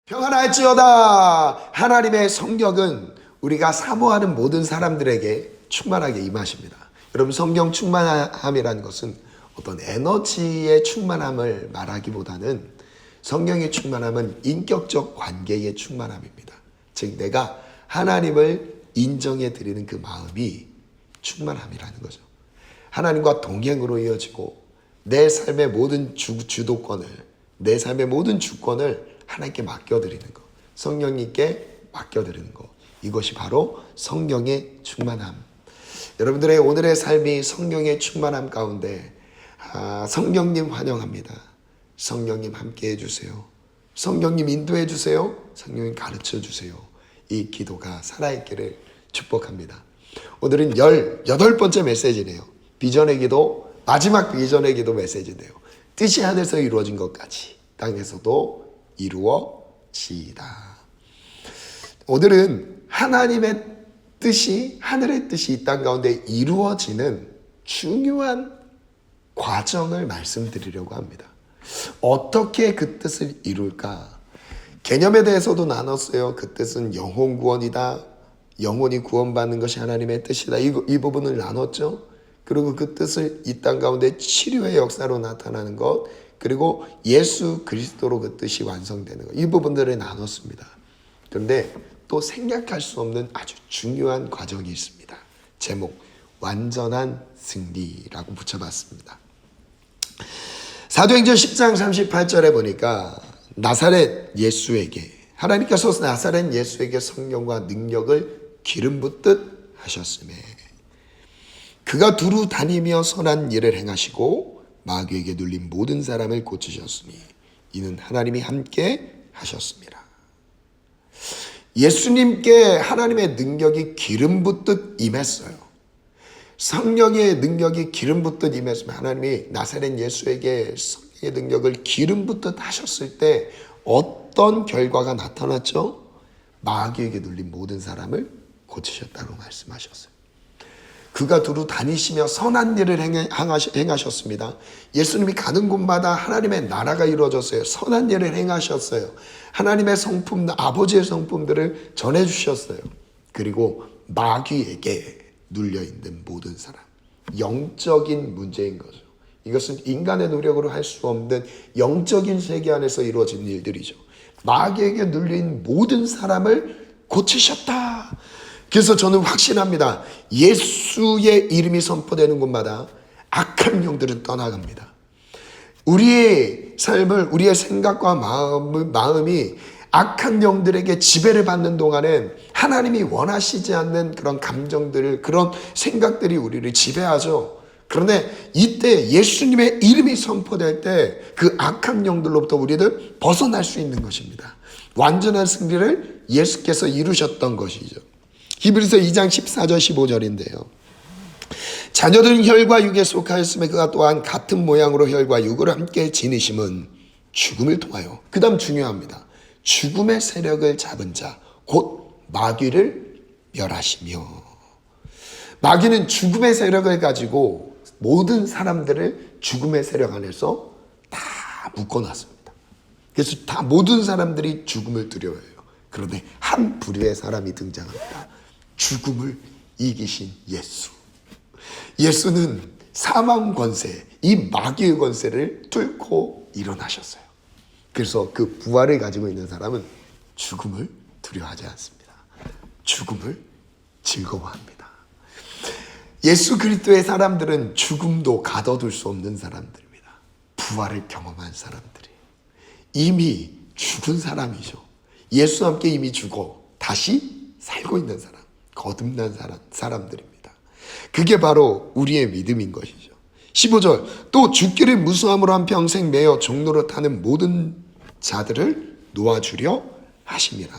평안할지어다. 하나님의 성격은 우리가 사모하는 모든 사람들에게 충만하게 임하십니다. 여러분, 성경 충만함이라는 것은 어떤 에너지의 충만함을 말하기보다는 성경의 충만함은 인격적 관계의 충만함입니다. 즉 내가 하나님을 인정해 드리는 그 마음이 충만함이라는 거죠. 하나님과 동행으로 이어지고 내 삶의 모든 주도권을, 내 삶의 모든 주권을 하나님께 맡겨드리는 것, 성령님께 맡겨드리는 것, 이것이 바로 성경의 충만함. 여러분들의 오늘의 삶이 성경의 충만함 가운데 성령님 환영합니다. 성령님 함께 해주세요. 성령님 인도해 주세요. 성령님 가르쳐 주세요. 이 기도가 살아있기를 축복합니다. 오늘은 18번째 메시지네요. 비전의 기도, 마지막 비전의 기도 메시지인데요. 뜻이 하늘에서 이루어진 것까지 땅에서도 이루어지이다. 오늘은 하나님의 뜻이, 하늘의 뜻이 이 땅 가운데 이루어지는 중요한 과정을 말씀드리려고 합니다. 어떻게 그 뜻을 이룰까? 개념에 대해서도 나눴어요. 그 뜻은 영혼 구원이다. 영혼이 구원받는 것이 하나님의 뜻이다. 이 부분을 나눴죠. 그리고 그 뜻을 이 땅 가운데 치료의 역사로 나타나는 것, 그리고 예수 그리스도로 그 뜻이 완성되는 것, 이 부분들을 나눴습니다. 그런데 또 생략할 수 없는 아주 중요한 과정이 있습니다. 제목, 완전한 승리라고 붙여봤습니다. 사도행전 10장 38절에 보니까 나사렛 예수에게, 하나님께서 나사렛 예수에게 성령과 능력을 기름 붓듯 하셨으며 그가 두루 다니며 선한 일을 행하시고 마귀에게 눌린 모든 사람을 고치셨으니 이는 하나님이 함께 하셨습니다. 예수님께 하나님의 능력이 기름 붓듯 임했어요. 성령의 능력이 기름 붓듯 임했으면 하나님이 나사렛 예수에게 성령의 능력을 기름 붓듯 하셨을 때 어떤 결과가 나타났죠? 마귀에게 눌린 모든 사람을 고치셨다고 말씀하셨어요. 그가 두루 다니시며 선한 일을 행하셨습니다. 예수님이 가는 곳마다 하나님의 나라가 이루어졌어요. 선한 일을 행하셨어요. 하나님의 성품, 아버지의 성품들을 전해주셨어요. 그리고 마귀에게 눌려있는 모든 사람, 영적인 문제인 거죠. 이것은 인간의 노력으로 할 수 없는 영적인 세계 안에서 이루어진 일들이죠. 마귀에게 눌린 모든 사람을 고치셨다. 그래서 저는 확신합니다. 예수의 이름이 선포되는 곳마다 악한 영들은 떠나갑니다. 우리의 삶을, 우리의 생각과 마음이 악한 영들에게 지배를 받는 동안엔 하나님이 원하시지 않는 그런 감정들, 그런 생각들이 우리를 지배하죠. 그런데 이때 예수님의 이름이 선포될 때 그 악한 영들로부터 우리는 벗어날 수 있는 것입니다. 완전한 승리를 예수께서 이루셨던 것이죠. 히브리서 2장 14절 15절인데요. 자녀들은 혈과 육에 속하였으며 그가 또한 같은 모양으로 혈과 육을 함께 지니심은 죽음을 통하여, 그 다음 중요합니다. 죽음의 세력을 잡은 자, 곧 마귀를 멸하시며. 마귀는 죽음의 세력을 가지고 모든 사람들을 죽음의 세력 안에서 다 묶어놨습니다. 그래서 다 모든 사람들이 죽음을 두려워해요. 그런데 한 부류의 사람이 등장합니다. 죽음을 이기신 예수. 예수는 사망 권세, 이 마귀의 권세를 뚫고 일어나셨어요. 그래서 그 부활을 가지고 있는 사람은 죽음을 두려워하지 않습니다. 죽음을 즐거워합니다. 예수 그리스도의 사람들은 죽음도 가둬둘 수 없는 사람들입니다. 부활을 경험한 사람들이 이미 죽은 사람이죠. 예수와 함께 이미 죽어 다시 살고 있는 사람, 거듭난 사람들입니다. 그게 바로 우리의 믿음인 것이죠. 15절, 또 죽기를 무수함으로 한평생 매어 종로로 타는 모든 자들을 놓아주려 하심이라.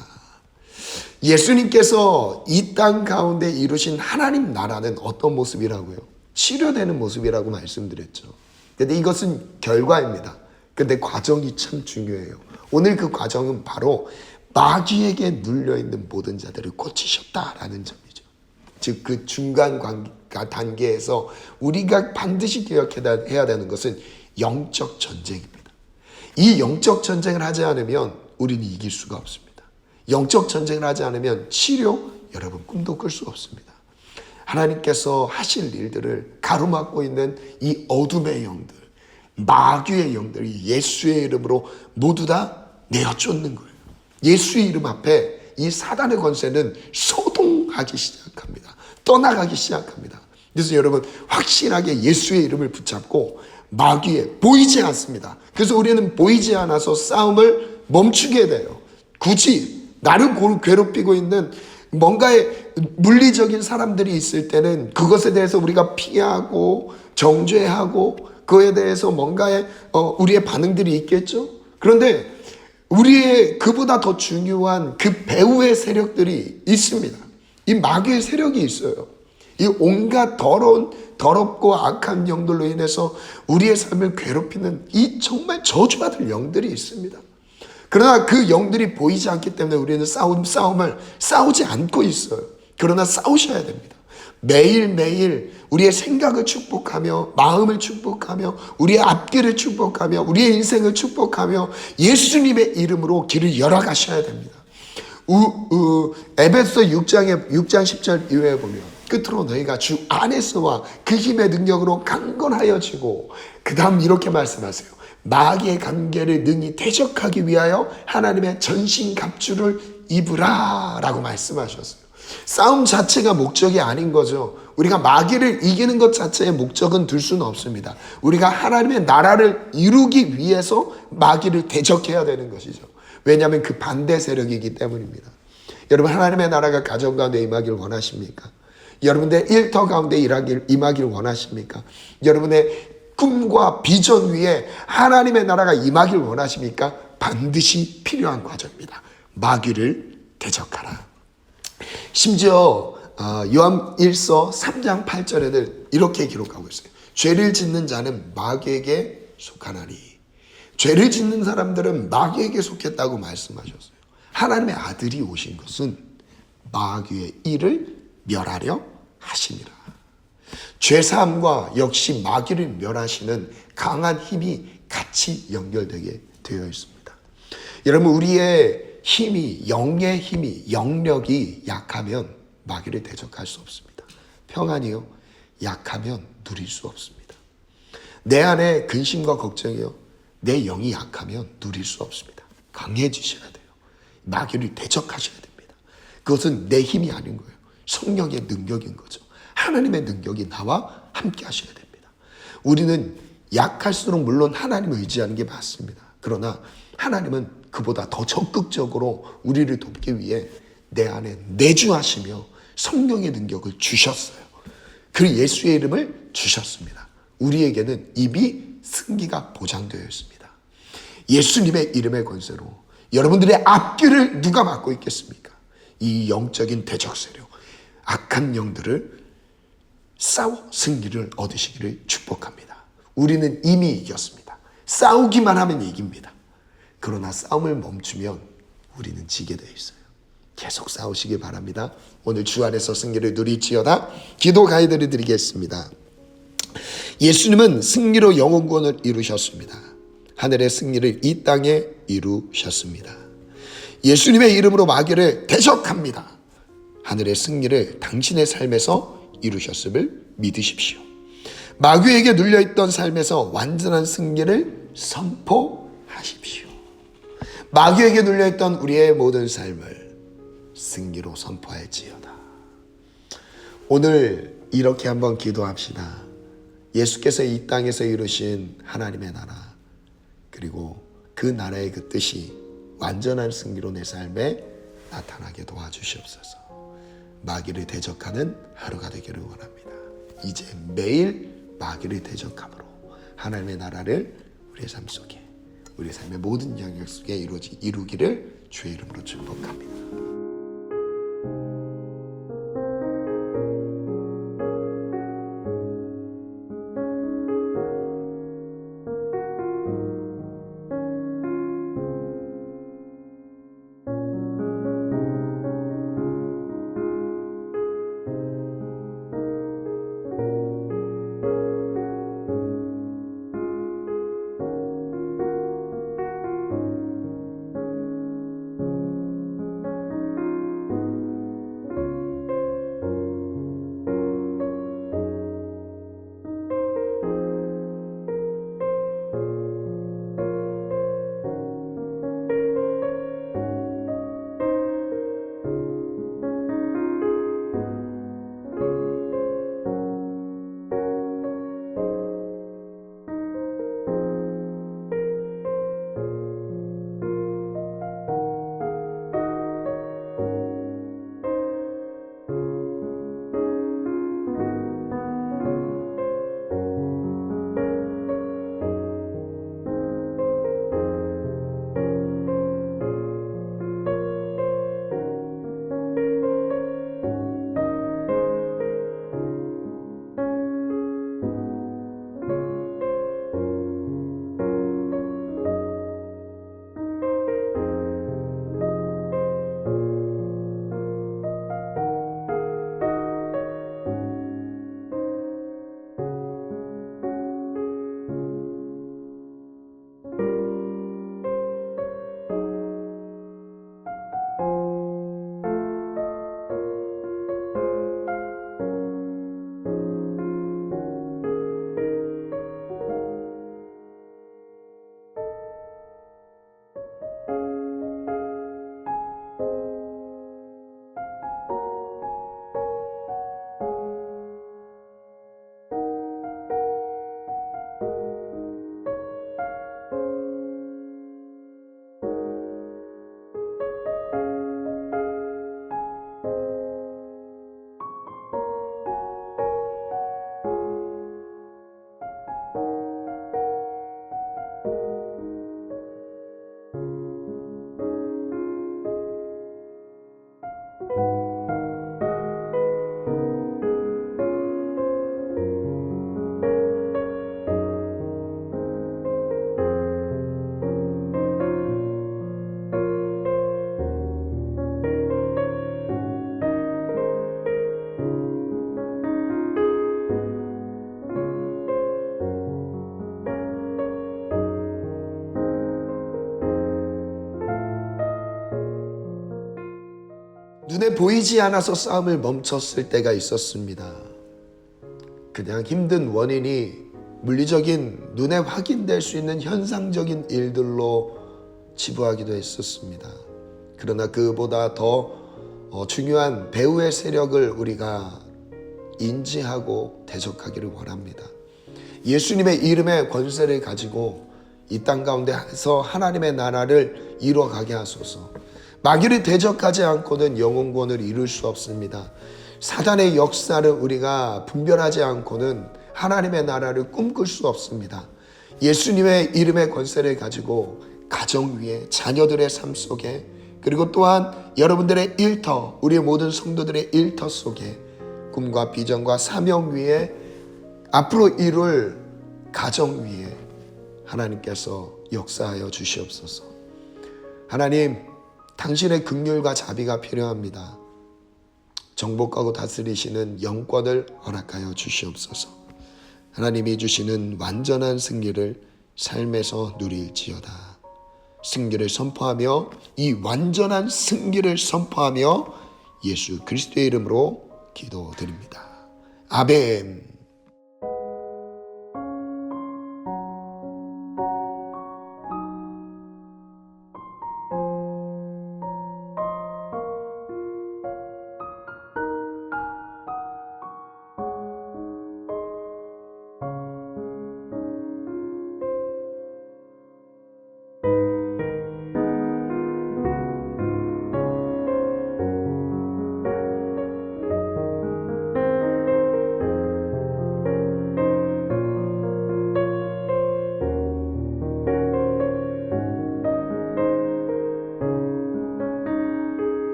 예수님께서 이 땅 가운데 이루신 하나님 나라는 어떤 모습이라고요? 치료되는 모습이라고 말씀드렸죠. 그런데 이것은 결과입니다. 그런데 과정이 참 중요해요. 오늘 그 과정은 바로 마귀에게 눌려있는 모든 자들을 고치셨다라는 점이죠. 즉 그 중간 단계에서 우리가 반드시 기억해야 되는 것은 영적 전쟁입니다. 이 영적 전쟁을 하지 않으면 우리는 이길 수가 없습니다. 영적 전쟁을 하지 않으면 치료, 여러분 꿈도 꿀 수 없습니다. 하나님께서 하실 일들을 가로막고 있는 이 어둠의 영들, 마귀의 영들이 예수의 이름으로 모두 다 내어쫓는 거예요. 예수의 이름 앞에 이 사단의 권세는 소동하기 시작합니다. 떠나가기 시작합니다. 그래서 여러분 확실하게 예수의 이름을 붙잡고 마귀에 보이지 않습니다. 그래서 우리는 보이지 않아서 싸움을 멈추게 돼요. 굳이 나를 괴롭히고 있는 뭔가의 물리적인 사람들이 있을 때는 그것에 대해서 우리가 피하고 정죄하고 그에 대해서 뭔가의 우리의 반응들이 있겠죠. 그런데 우리의 그보다 더 중요한 그 배후의 세력들이 있습니다. 이 마귀의 세력이 있어요. 이 온갖 더럽고 악한 영들로 인해서 우리의 삶을 괴롭히는 이 정말 저주받을 영들이 있습니다. 그러나 그 영들이 보이지 않기 때문에 우리는 싸움을 싸우지 않고 있어요. 그러나 싸우셔야 됩니다. 매일매일 우리의 생각을 축복하며 마음을 축복하며 우리의 앞길을 축복하며 우리의 인생을 축복하며 예수님의 이름으로 길을 열어가셔야 됩니다. 에베소 6장 10절 이후에 보면 끝으로 너희가 주 안에서와 그 힘의 능력으로 강건하여지고 그 다음 이렇게 말씀하세요. 마귀의 관계를 능히 대적하기 위하여 하나님의 전신갑주를 입으라 라고 말씀하셨어요. 싸움 자체가 목적이 아닌 거죠. 우리가 마귀를 이기는 것 자체의 목적은 둘 수는 없습니다. 우리가 하나님의 나라를 이루기 위해서 마귀를 대적해야 되는 것이죠. 왜냐하면 그 반대 세력이기 때문입니다. 여러분 하나님의 나라가 가정 가운데 임하기를 원하십니까? 여러분의 일터 가운데 임하기를 원하십니까? 여러분의 꿈과 비전 위에 하나님의 나라가 임하기를 원하십니까? 반드시 필요한 과정입니다. 마귀를 대적하라. 심지어 요한 1서 3장 8절에는 이렇게 기록하고 있어요. 죄를 짓는 자는 마귀에게 속하나니. 죄를 짓는 사람들은 마귀에게 속했다고 말씀하셨어요. 하나님의 아들이 오신 것은 마귀의 일을 멸하려 하시니라. 죄사함과 역시 마귀를 멸하시는 강한 힘이 같이 연결되게 되어 있습니다. 여러분 우리의 힘이 영의 힘이 영력이 약하면 마귀를 대적할 수 없습니다. 평안이요 약하면 누릴 수 없습니다. 내 안에 근심과 걱정이요 내 영이 약하면 누릴 수 없습니다. 강해지셔야 돼요. 마귀를 대적하셔야 됩니다. 그것은 내 힘이 아닌 거예요. 성령의 능력인 거죠. 하나님의 능력이 나와 함께 하셔야 됩니다. 우리는 약할수록 물론 하나님을 의지하는 게 맞습니다. 그러나 하나님은 그보다 더 적극적으로 우리를 돕기 위해 내 안에 내주하시며 성령의 능력을 주셨어요. 그 예수의 이름을 주셨습니다. 우리에게는 이미 승리가 보장되어 있습니다. 예수님의 이름의 권세로 여러분들의 앞길을 누가 막고 있겠습니까? 이 영적인 대적 세력, 악한 영들을 싸워 승리를 얻으시기를 축복합니다. 우리는 이미 이겼습니다. 싸우기만 하면 이깁니다. 그러나 싸움을 멈추면 우리는 지게 되어 있어요. 계속 싸우시기 바랍니다. 오늘 주 안에서 승리를 누릴지어다. 기도 가이드를 드리겠습니다. 예수님은 승리로 영혼구원을 이루셨습니다. 하늘의 승리를 이 땅에 이루셨습니다. 예수님의 이름으로 마귀를 대적합니다. 하늘의 승리를 당신의 삶에서 이루셨음을 믿으십시오. 마귀에게 눌려있던 삶에서 완전한 승리를 선포하십시오. 마귀에게 눌려있던 우리의 모든 삶을 승리로 선포할지어다. 오늘 이렇게 한번 기도합시다. 예수께서 이 땅에서 이루신 하나님의 나라 그리고 그 나라의 그 뜻이 완전한 승리로 내 삶에 나타나게 도와주시옵소서. 마귀를 대적하는 하루가 되기를 원합니다. 이제 매일 마귀를 대적함으로 하나님의 나라를 우리의 삶 속에 우리의 삶의 모든 영역 속에 이루기를 주의 이름으로 축복합니다. 눈에 보이지 않아서 싸움을 멈췄을 때가 있었습니다. 그냥 힘든 원인이 물리적인 눈에 확인될 수 있는 현상적인 일들로 치부하기도 했었습니다. 그러나 그보다 더 중요한 배후의 세력을 우리가 인지하고 대적하기를 원합니다. 예수님의 이름의 권세를 가지고 이 땅 가운데서 하나님의 나라를 이루어가게 하소서. 마귀를 대적하지 않고는 영혼권을 이룰 수 없습니다. 사단의 역사를 우리가 분별하지 않고는 하나님의 나라를 꿈꿀 수 없습니다. 예수님의 이름의 권세를 가지고 가정 위에, 자녀들의 삶 속에, 그리고 또한 여러분들의 일터, 우리 모든 성도들의 일터 속에 꿈과 비전과 사명 위에, 앞으로 이룰 가정 위에 하나님께서 역사하여 주시옵소서. 하나님, 당신의 긍휼과 자비가 필요합니다. 정복하고 다스리시는 영권을 허락하여 주시옵소서. 하나님이 주시는 완전한 승리를 삶에서 누릴지어다. 승리를 선포하며, 이 완전한 승리를 선포하며 예수 그리스도의 이름으로 기도드립니다. 아멘.